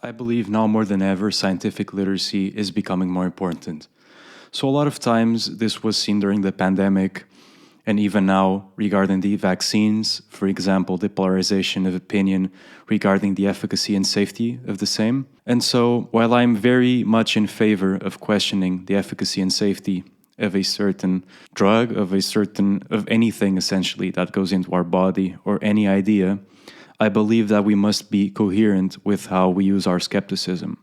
I believe now more than ever, scientific literacy is becoming more important. So, a lot of times, this was seen during the pandemic, and even now regarding the vaccines, for example, the polarization of opinion regarding the efficacy and safety of the same. And so, while I'm very much in favor of questioning the efficacy and safety of a certain drug, of anything essentially that goes into our body or any idea, I believe that we must be coherent with how we use our skepticism.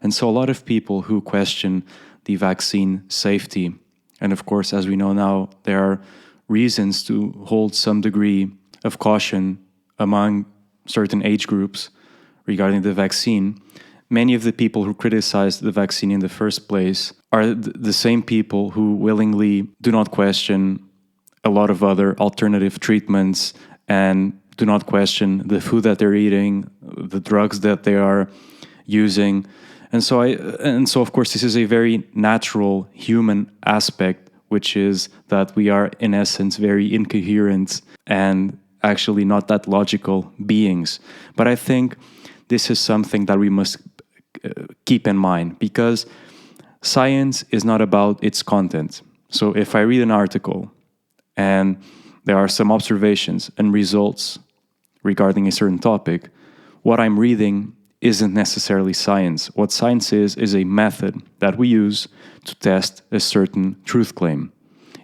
And so a lot of people who question the vaccine safety, and of course, as we know now, there are reasons to hold some degree of caution among certain age groups regarding the vaccine. Many of the people who criticize the vaccine in the first place are the same people who willingly do not question a lot of other alternative treatments and do not question the food that they're eating, the drugs that they are using. And so of course this is a very natural human aspect, which is that we are in essence very incoherent and actually not that logical beings. But I think this is something that we must keep in mind, because science is not about its content. So if I read an article and there are some observations and results regarding a certain topic, what I'm reading isn't necessarily science. What science is a method that we use to test a certain truth claim.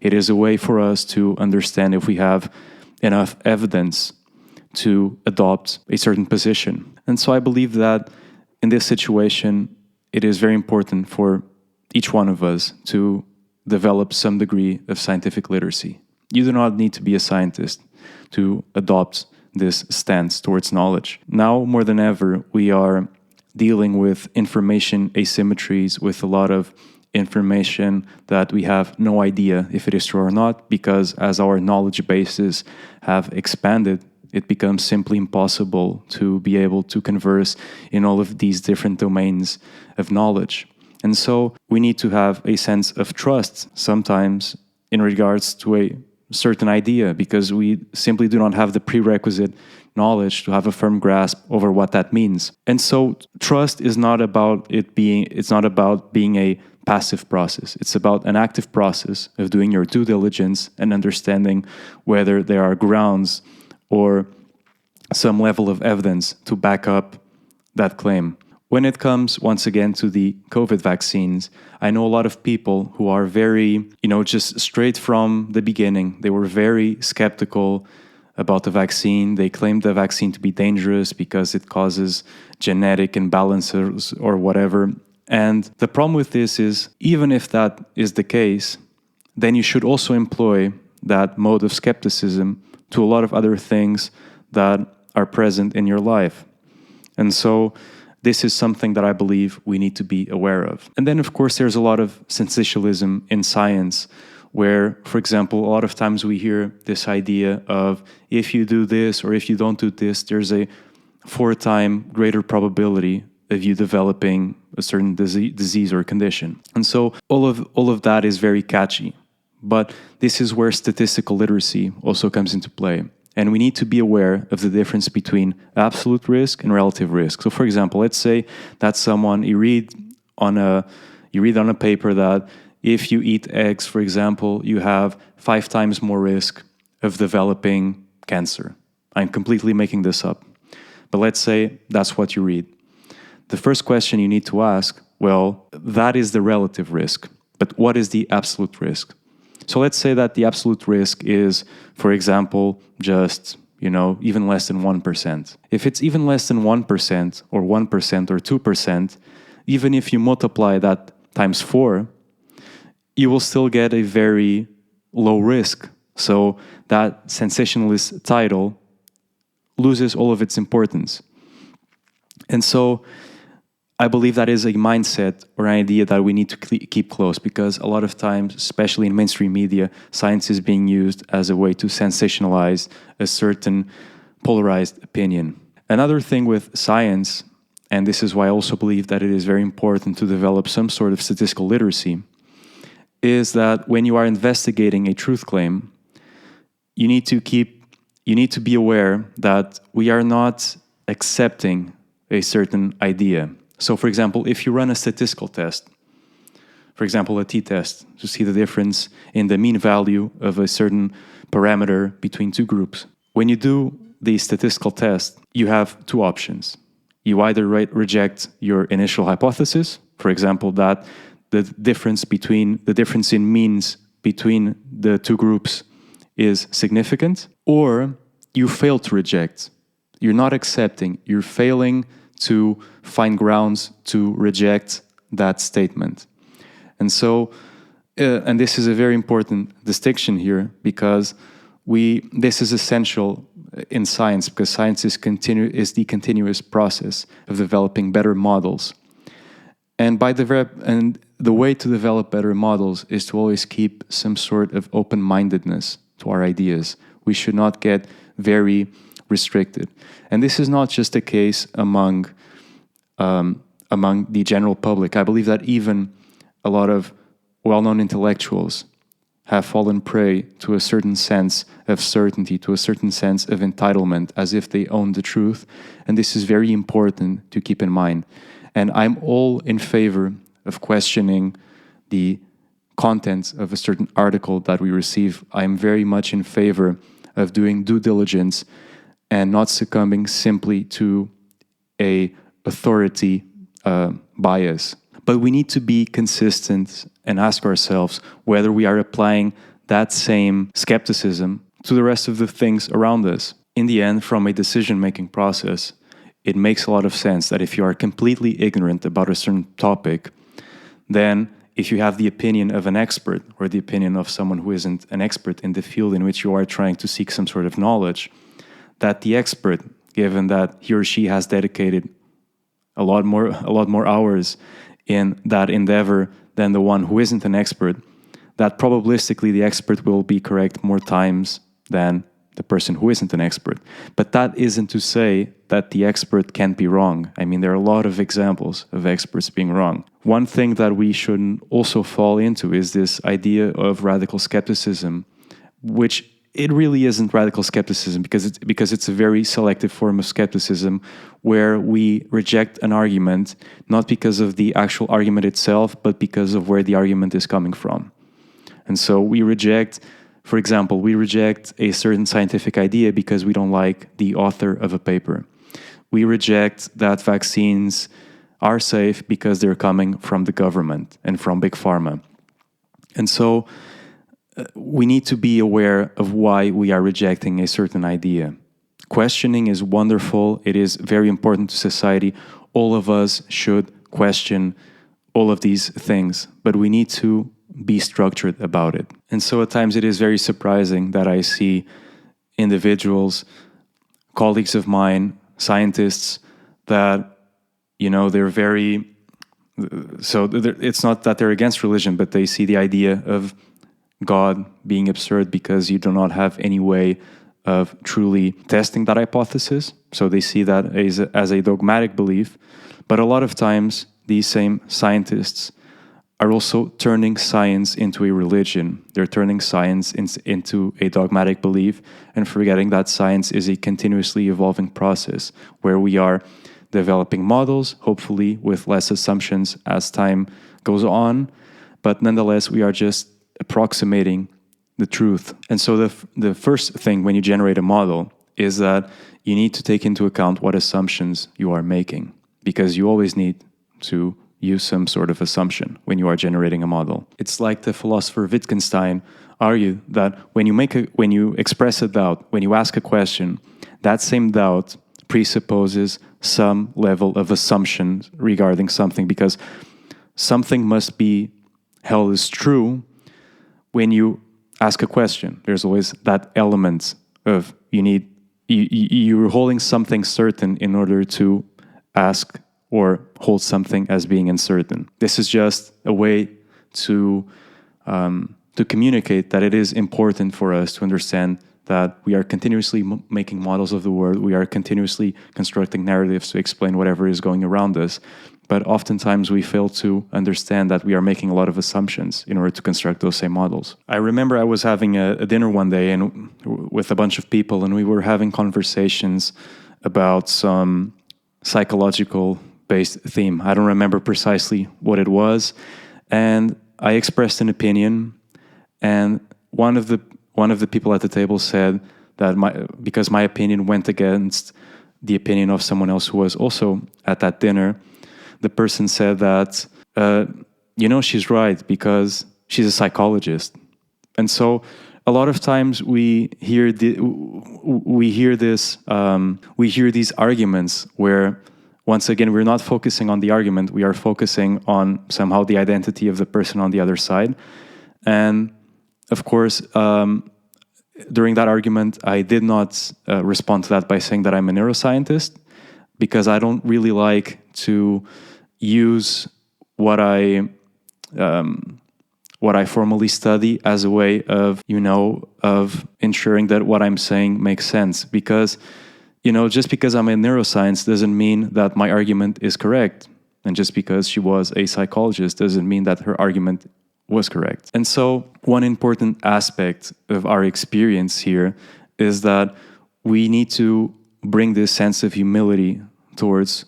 It is a way for us to understand if we have enough evidence to adopt a certain position. And so I believe that in this situation, it is very important for each one of us to develop some degree of scientific literacy. You do not need to be a scientist to adopt this stance towards knowledge. Now, more than ever, we are dealing with information asymmetries, with a lot of information that we have no idea if it is true or not, because as our knowledge bases have expanded, it becomes simply impossible to be able to converse in all of these different domains of knowledge. And so we need to have a sense of trust sometimes in regards to a certain idea, because we simply do not have the prerequisite knowledge to have a firm grasp over what that means. And so trust is not about it's not about being a passive process. It's about an active process of doing your due diligence and understanding whether there are grounds or some level of evidence to back up that claim. When it comes, once again, to the COVID vaccines, I know a lot of people who are very, just straight from the beginning, they were very skeptical about the vaccine. They claimed the vaccine to be dangerous because it causes genetic imbalances or whatever. And the problem with this is, even if that is the case, then you should also employ that mode of skepticism to a lot of other things that are present in your life. And so this is something that I believe we need to be aware of. And then, of course, there's a lot of sensationalism in science, where, for example, a lot of times we hear this idea of if you do this or if you don't do this, there's a 4-time greater probability of you developing a certain disease or condition. And so all of that is very catchy. But this is where statistical literacy also comes into play. And we need to be aware of the difference between absolute risk and relative risk. So, for example, let's say that you read on a paper that if you eat eggs, for example, you have 5 times more risk of developing cancer. I'm completely making this up. But let's say that's what you read. The first question you need to ask, well, that is the relative risk. But what is the absolute risk? So let's say that the absolute risk is, for example, just, even less than 1%. If it's even less than 1% or 1% or 2%, even if you multiply that times 4, you will still get a very low risk. So that sensationalist title loses all of its importance. And so I believe that is a mindset or an idea that we need to keep close, because a lot of times, especially in mainstream media, science is being used as a way to sensationalize a certain polarized opinion. Another thing with science, and this is why I also believe that it is very important to develop some sort of statistical literacy, is that when you are investigating a truth claim, you need to be aware that we are not accepting a certain idea. So, for example, if you run a statistical test, for example, a t-test, to see the difference in the mean value of a certain parameter between two groups. When you do the statistical test, you have two options. You either reject your initial hypothesis, for example, that the difference in means between the two groups is significant, or you fail to reject. You're not accepting, you're failing to find grounds to reject that statement. And so, and this is a very important distinction here, because this is essential in science, because science is the continuous process of developing better models. And the way to develop better models is to always keep some sort of open-mindedness to our ideas. We should not get very restricted. And this is not just a case among the general public. I believe that even a lot of well-known intellectuals have fallen prey to a certain sense of certainty, to a certain sense of entitlement, as if they own the truth. And this is very important to keep in mind. And I'm all in favor of questioning the content of a certain article that we receive. I'm very much in favor of doing due diligence and not succumbing simply to a authority bias. But we need to be consistent and ask ourselves whether we are applying that same skepticism to the rest of the things around us. In the end, from a decision-making process, it makes a lot of sense that if you are completely ignorant about a certain topic, then if you have the opinion of an expert or the opinion of someone who isn't an expert in the field in which you are trying to seek some sort of knowledge, that the expert, given that he or she has dedicated a lot more hours in that endeavor than the one who isn't an expert, that probabilistically the expert will be correct more times than the person who isn't an expert. But that isn't to say that the expert can't be wrong. I mean, there are a lot of examples of experts being wrong. One thing that we shouldn't also fall into is this idea of radical skepticism, which it really isn't radical skepticism, because it's a very selective form of skepticism where we reject an argument not because of the actual argument itself, but because of where the argument is coming from. And so we reject, for example, we reject a certain scientific idea because we don't like the author of a paper. We reject that vaccines are safe because they're coming from the government and from Big Pharma. And so we need to be aware of why we are rejecting a certain idea. Questioning is wonderful. It is very important to society. All of us should question all of these things, but we need to be structured about it. And so at times it is very surprising that I see individuals, colleagues of mine, scientists, that, they're very... So it's not that they're against religion, but they see the idea of God being absurd because you do not have any way of truly testing that hypothesis. So they see that as a dogmatic belief. But a lot of times, these same scientists are also turning science into a religion. They're turning science into a dogmatic belief and forgetting that science is a continuously evolving process where we are developing models, hopefully with less assumptions as time goes on. But nonetheless, we are just approximating the truth. And so the first thing when you generate a model is that you need to take into account what assumptions you are making, because you always need to use some sort of assumption when you are generating a model. It's like the philosopher Wittgenstein argued that when you express a doubt, when you ask a question, that same doubt presupposes some level of assumption regarding something, because something must be held as true when you ask a question. There's always that element of you're holding something certain in order to ask or hold something as being uncertain. This is just a way to communicate that it is important for us to understand that we are continuously making models of the world. We are continuously constructing narratives to explain whatever is going around us. But oftentimes we fail to understand that we are making a lot of assumptions in order to construct those same models. I remember I was having a dinner one day with a bunch of people, and we were having conversations about some psychological based theme. I don't remember precisely what it was, and I expressed an opinion, and one of the people at the table said that because my opinion went against the opinion of someone else who was also at that dinner, the person said that she's right because she's a psychologist. And so a lot of times we hear these arguments where, once again, we're not focusing on the argument, we are focusing on somehow the identity of the person on the other side. And of course, during that argument, I did not respond to that by saying that I'm a neuroscientist, because I don't really like to use what I formally study as a way of ensuring that what I'm saying makes sense. Because, just because I'm in neuroscience doesn't mean that my argument is correct. And just because she was a psychologist doesn't mean that her argument was correct. And so one important aspect of our experience here is that we need to bring this sense of humility towards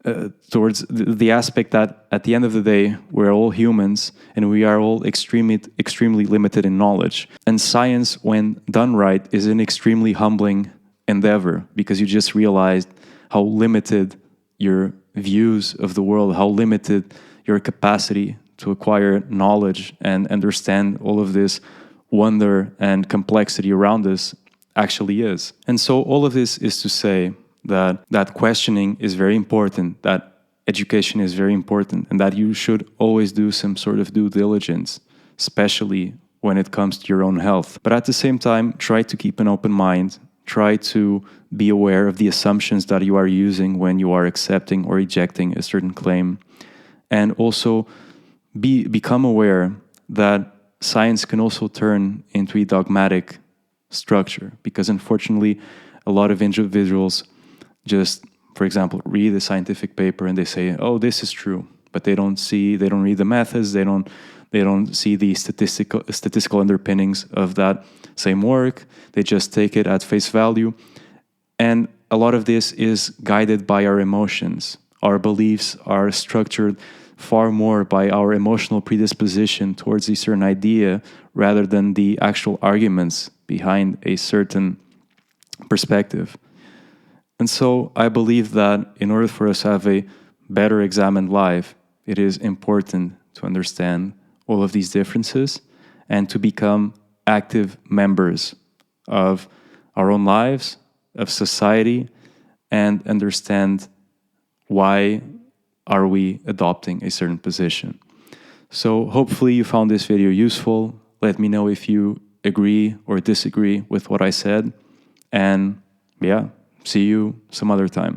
the aspect that at the end of the day, we're all humans and we are all extremely limited in knowledge. And science, when done right, is an extremely humbling endeavor, because you just realized how limited your views of the world, how limited your capacity to acquire knowledge and understand all of this wonder and complexity around us actually is. And so all of this is to say that questioning is very important, that education is very important, and that you should always do some sort of due diligence, especially when it comes to your own health. But at the same time, try to keep an open mind, try to be aware of the assumptions that you are using when you are accepting or rejecting a certain claim, and also become aware that science can also turn into a dogmatic structure, because unfortunately a lot of individuals just, for example, read a scientific paper and they say, oh, this is true, but they don't read the methods, they don't see the statistical underpinnings of that same work. They just take it at face value. And a lot of this is guided by our emotions. Our beliefs are structured far more by our emotional predisposition towards a certain idea rather than the actual arguments behind a certain perspective. And so I believe that in order for us to have a better examined life, it is important to understand all of these differences and to become active members of our own lives, of society, and understand why are we adopting a certain position. So hopefully you found this video useful. Let me know if you agree or disagree with what I said. And yeah, see you some other time.